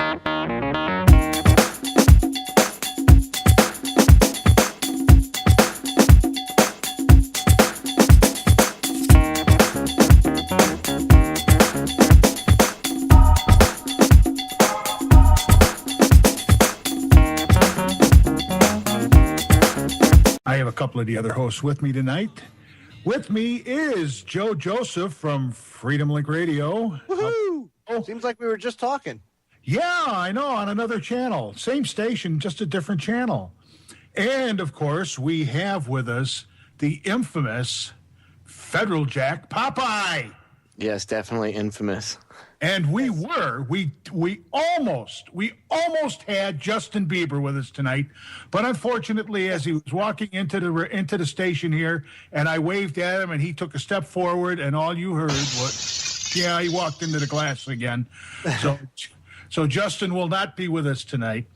I have a couple of the other hosts with me tonight. With me is Joe Joseph from Freedom Link Radio. Woohoo! Seems like we were just talking. Yeah, I know, on another channel. Same station, just a different channel. And, of course, we have with us the infamous Federal Jack Popeye. Yes, definitely infamous. And we almost had Justin Bieber with us tonight, but unfortunately, as he was walking into the station here, and I waved at him, and he took a step forward, and all you heard was, yeah, he walked into the glass again. So Justin will not be with us tonight,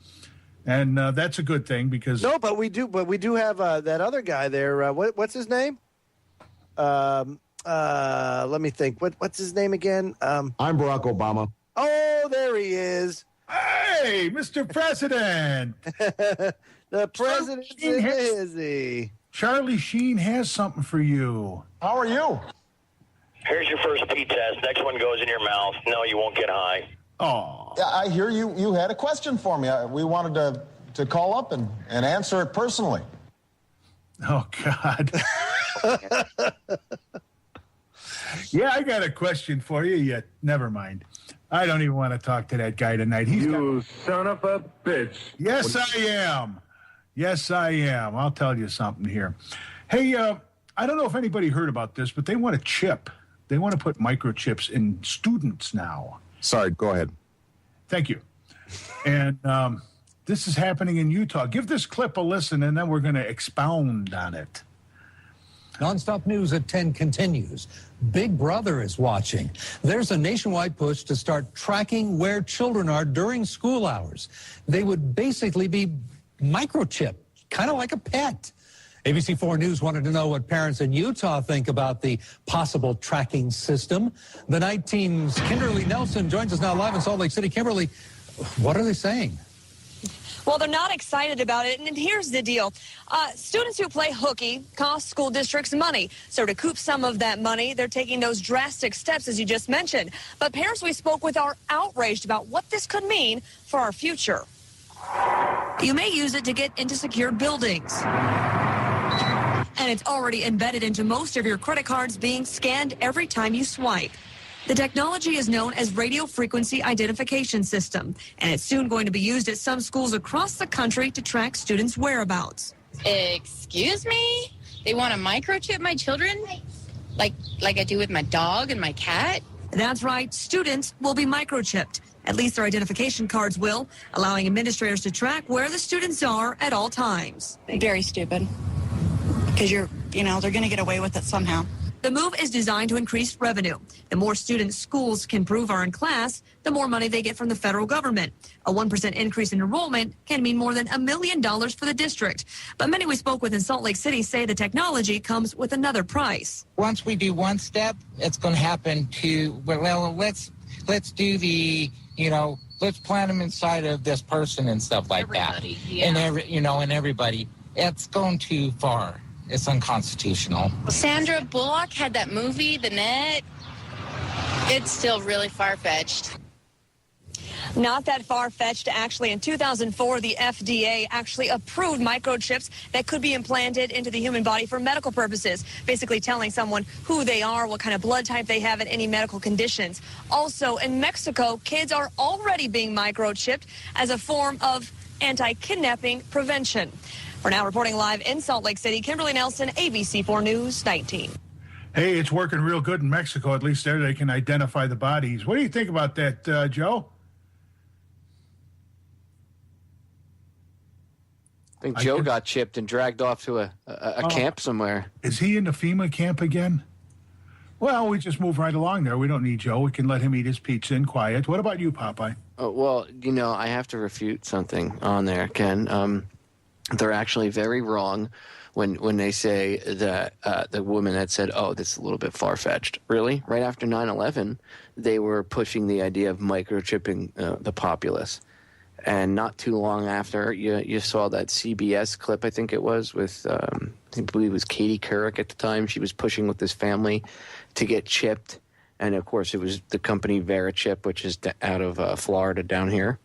and that's a good thing because no, but we do have that other guy there. What's his name? Let me think. What's his name again? I'm Barack Obama. Oh, there he is. Hey, Mr. President. The president is he? Charlie Sheen has something for you. How are you? Here's your first pee test. Next one goes in your mouth. No, you won't get high. Oh. Yeah, I hear you had a question for me. We wanted to call up and answer it personally. Oh, God. Yeah, I got a question for you, yet never mind. I don't even want to talk to that guy tonight. Son of a bitch. Yes, I am. Yes, I am. I'll tell you something here. Hey, I don't know if anybody heard about this, but they want a chip. They want to put microchips in students now. Sorry, go ahead. Thank you. And this is happening in Utah. Give this clip a listen, and then we're going to expound on it. Nonstop News at 10 continues. Big Brother is watching. There's a nationwide push to start tracking where children are during school hours. They would basically be microchipped, kind of like a pet. ABC4 News wanted to know what parents in Utah think about the possible tracking system. The night team's Kimberly Nelson joins us now live in Salt Lake City. Kimberly, what are they saying? Well, they're not excited about it, and here's the deal. Students who play hooky cost school districts money. So to recoup some of that money, they're taking those drastic steps, as you just mentioned. But parents we spoke with are outraged about what this could mean for our future. You may use it to get into secure buildings. And it's already embedded into most of your credit cards, being scanned every time you swipe. The technology is known as Radio Frequency Identification System, and it's soon going to be used at some schools across the country to track students' whereabouts. Excuse me? They want to microchip my children? Like I do with my dog and my cat? That's right. Students will be microchipped. At least their identification cards will, allowing administrators to track where the students are at all times. Very stupid. Because they're going to get away with it somehow. The move is designed to increase revenue. The more students schools can prove are in class, the more money they get from the federal government. A 1% increase in enrollment can mean more than $1 million for the district. But many we spoke with in Salt Lake City say the technology comes with another price. Once we do one step, it's going to happen to, well, let's do the, let's plant them inside of this person and stuff like everybody, that. Yeah. And everybody. It's going too far. It's unconstitutional. Sandra Bullock had that movie, The Net. It's still really far-fetched. Not that far-fetched, actually. In 2004, the FDA actually approved microchips that could be implanted into the human body for medical purposes, basically telling someone who they are, what kind of blood type they have, and any medical conditions. Also, in Mexico, kids are already being microchipped as a form of anti-kidnapping prevention. We're now reporting live in Salt Lake City. Kimberly Nelson, ABC4 News 19. Hey, it's working real good in Mexico. At least there they can identify the bodies. What do you think about that, Joe? I think Joe got chipped and dragged off to a camp somewhere. Is he in the FEMA camp again? Well, we just move right along there. We don't need Joe. We can let him eat his pizza in quiet. What about you, Popeye? Oh, well, I have to refute something on there, Ken. They're actually very wrong when they say that the woman that said, "Oh, this is a little bit far-fetched." Really? Right after 9/11, they were pushing the idea of microchipping the populace. And not too long after, you saw that CBS clip, I think it was, with, I believe it was Katie Couric at the time. She was pushing with this family to get chipped. And, of course, it was the company VeriChip, which is out of Florida down here.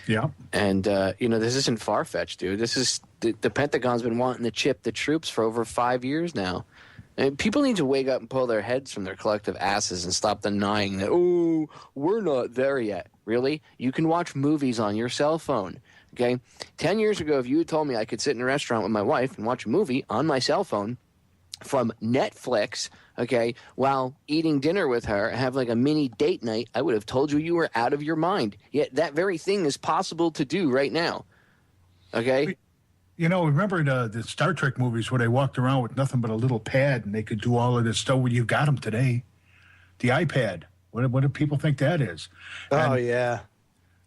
Yeah. And, this isn't far-fetched, dude. This is the Pentagon's been wanting to chip the troops for over 5 years now. And people need to wake up and pull their heads from their collective asses and stop denying that, oh, we're not there yet. Really? You can watch movies on your cell phone, okay? 10 years ago, if you had told me I could sit in a restaurant with my wife and watch a movie on my cell phone from Netflix, okay, while eating dinner with her, have like a mini date night, I would have told you were out of your mind. Yet that very thing is possible to do right now, okay? Remember the Star Trek movies where they walked around with nothing but a little pad and they could do all of this stuff? Well, you've got them today. The iPad. What do people think that is? Oh, yeah.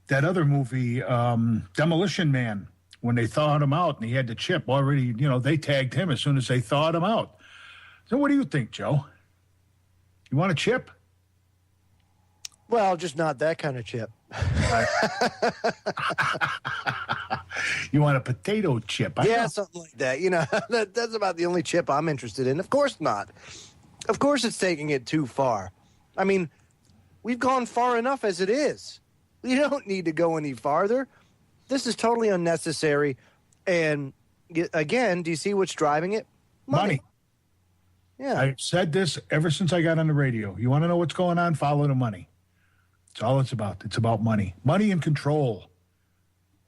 That other movie, Demolition Man, when they thawed him out and he had the chip already, they tagged him as soon as they thawed him out. So what do you think, Joe? You want a chip? Well, just not that kind of chip. You want a potato chip? Yeah, something like that. That's about the only chip I'm interested in. Of course not. Of course it's taking it too far. I mean, we've gone far enough as it is. We don't need to go any farther. This is totally unnecessary. And again, do you see what's driving it? Money. Yeah. I've said this ever since I got on the radio. You want to know what's going on? Follow the money. It's all it's about. It's about money. Money and control.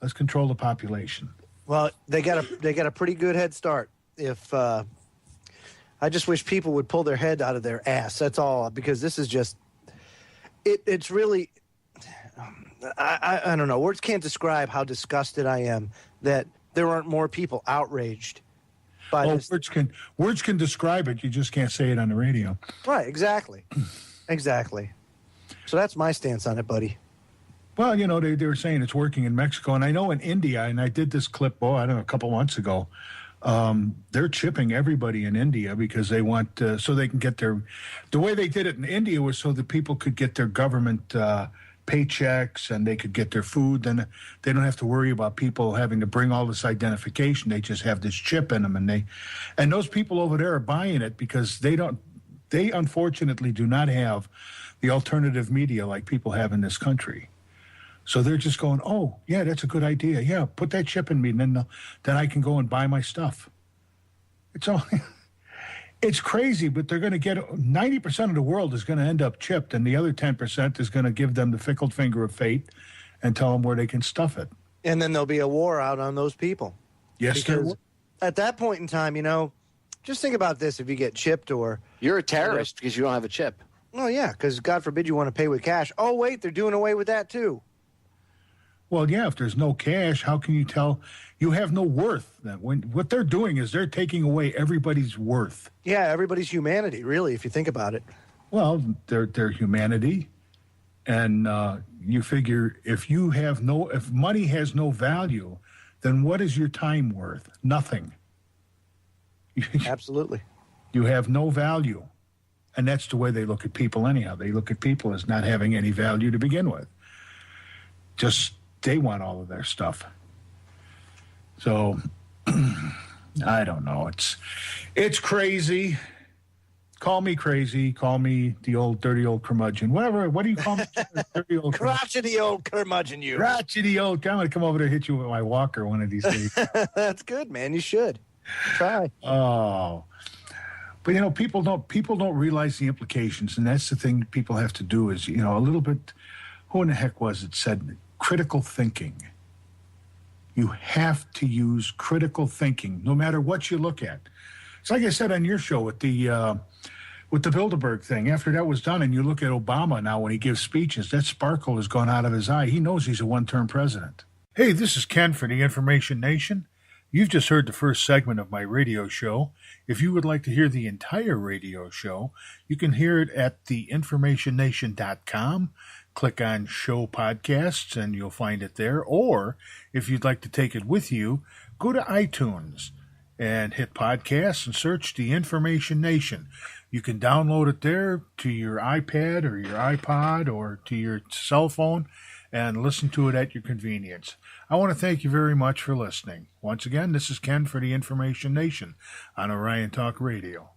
Let's control the population. Well, they got a pretty good head start. If I just wish people would pull their head out of their ass. That's all, because this is just it's really I don't know. Words can't describe how disgusted I am that there aren't more people outraged by this. Words can describe it. You just can't say it on the radio. Right, exactly. Exactly. So that's my stance on it, buddy. Well, they were saying it's working in Mexico. And I know in India, and I did this clip, a couple months ago, they're chipping everybody in India because they want, so they can get the way they did it in India was so that people could get their government paychecks and they could get their food. Then they don't have to worry about people having to bring all this identification. They just have this chip in them. And those people over there are buying it because they unfortunately do not have the alternative media like people have in this country. So they're just going, oh, yeah, that's a good idea. Yeah, put that chip in me, and then I can go and buy my stuff. It's crazy, but they're going to get 90% of the world is going to end up chipped, and the other 10% is going to give them the fickle finger of fate and tell them where they can stuff it. And then there'll be a war out on those people. Yes, because at that point in time, just think about this: if you get chipped, or you're a terrorist because you don't have a chip. Oh yeah, because God forbid you want to pay with cash. Oh wait, they're doing away with that too. Well, yeah, if there's no cash, how can you tell you have no worth? What they're doing is they're taking away everybody's worth. Yeah, everybody's humanity, really, if you think about it. Well, their humanity. And you figure if money has no value, then what is your time worth? Nothing. Absolutely. You have no value. And that's the way they look at people anyhow. They look at people as not having any value to begin with. Just they want all of their stuff. So I don't know. It's crazy. Call me crazy. Call me the old dirty old curmudgeon. Whatever. What do you call me? Dirty old crotchety old curmudgeon. You crotchety old. I'm gonna come over there and hit you with my walker one of these days. That's good, man. You should try. Oh. But people don't realize the implications, and that's the thing people have to do is a little bit. Who in the heck was it said critical thinking? You have to use critical thinking, no matter what you look at. It's like I said on your show with the Bilderberg thing. After that was done, and you look at Obama now when he gives speeches, that sparkle has gone out of his eye. He knows he's a one-term president. Hey, this is Ken for the Information Nation. You've just heard the first segment of my radio show. If you would like to hear the entire radio show, you can hear it at theinformationnation.com. Click on Show Podcasts, and you'll find it there. Or, if you'd like to take it with you, go to iTunes and hit podcasts and search The Information Nation. You can download it there to your iPad or your iPod or to your cell phone and listen to it at your convenience. I want to thank you very much for listening. Once again, this is Ken for The Information Nation on Orion Talk Radio.